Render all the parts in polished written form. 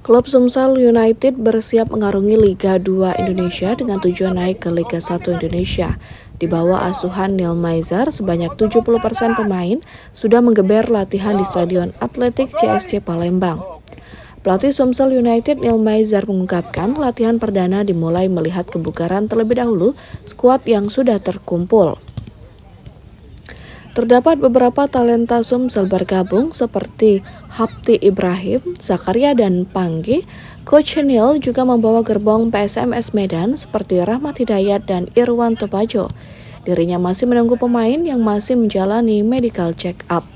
Klub Sumsel United bersiap mengarungi Liga 2 Indonesia dengan tujuan naik ke Liga 1 Indonesia. Di bawah asuhan Neil Maizar, sebanyak 70% pemain sudah menggeber latihan di Stadion Atletik CSC Palembang. Pelatih Sumsel United Neil Maizar mengungkapkan latihan perdana dimulai melihat kebugaran terlebih dahulu skuad yang sudah terkumpul. Terdapat beberapa talenta Sumsel bergabung seperti Hapti Ibrahim, Zakaria dan Panggi. Coach Neil juga membawa gerbong PSMS Medan seperti Rahmat Hidayat dan Irwan Topajo. Dirinya masih menunggu pemain yang masih menjalani medical check-up.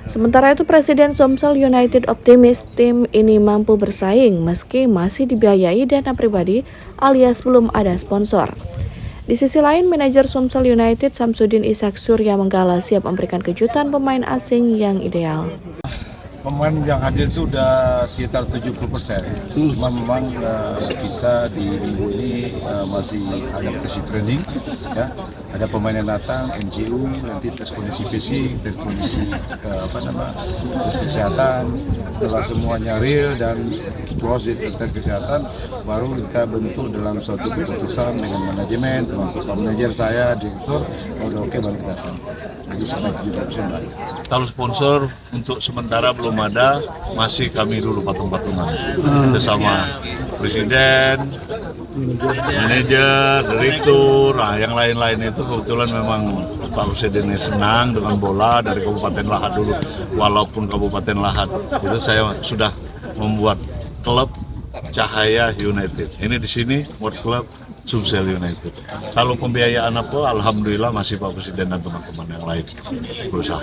Sementara itu Presiden Sumsel United optimis tim ini mampu bersaing meski masih dibiayai dana pribadi alias belum ada sponsor. Di sisi lain, manajer Sumsel United Samsudin Ishak Surya Menggala siap memberikan kejutan pemain asing yang ideal. Pemain yang hadir itu udah sekitar 70%. Cuma memang kita di minggu ini masih adaptasi training, ya. Ada pemain yang datang, NGU, nanti tes kondisi fisik, tes kondisi tes kesehatan. Setelah semuanya real dan proses tes kesehatan, baru kita bentuk dalam suatu keputusan dengan manajemen, termasuk manajer saya, direktur, kalau oke baru kita sampai. Jadi sekitar 70% baik. Kalau sponsor untuk sementara belum ada, masih kami dulu patung-patungan bersama presiden, manajer, direktur, yang lain-lain itu kebetulan memang Pak Presidennya senang dengan bola dari Kabupaten Lahat dulu. Walaupun Kabupaten Lahat itu saya sudah membuat klub Cahaya United. Ini di sini buat klub Sumsel United. Kalau pembiayaan apa, alhamdulillah masih Pak Presiden dan teman-teman yang lain berusaha.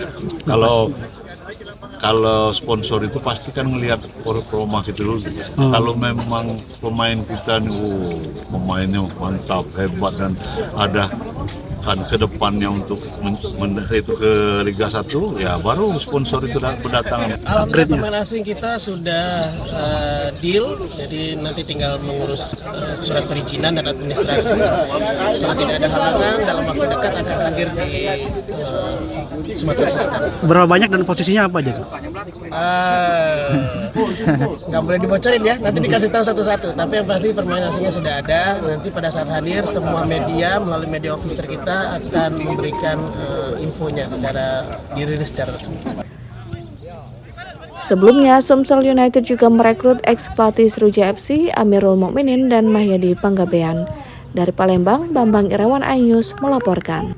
Kalau sponsor itu pasti kan melihat performa kita dulu. Kalau memang pemain kita nih, pemainnya mantap, hebat dan ada kan ke depannya untuk itu ke Liga 1, ya baru sponsor itu berdatangan. Alhamdulillah pemain asing kita sudah deal, jadi nanti tinggal mengurus surat perizinan dan administrasi. Kalau tidak ada halangan, dalam waktu dekat akan hadir di Sumatera Selatan. Berapa banyak dan posisinya apa aja tuh? Nggak boleh dibocorin ya, nanti dikasih tahu satu-satu. Tapi yang pasti pemain asingnya sudah ada. Nanti pada saat hadir, semua media melalui media officer kita akan memberikan infonya dirilis secara resmi. Sebelumnya, Sumsel United juga merekrut ex-pelatih Sriwijaya FC Amirul Mukminin dan Mahyadi Panggabean. Dari Palembang, Bambang Irawan iNews melaporkan.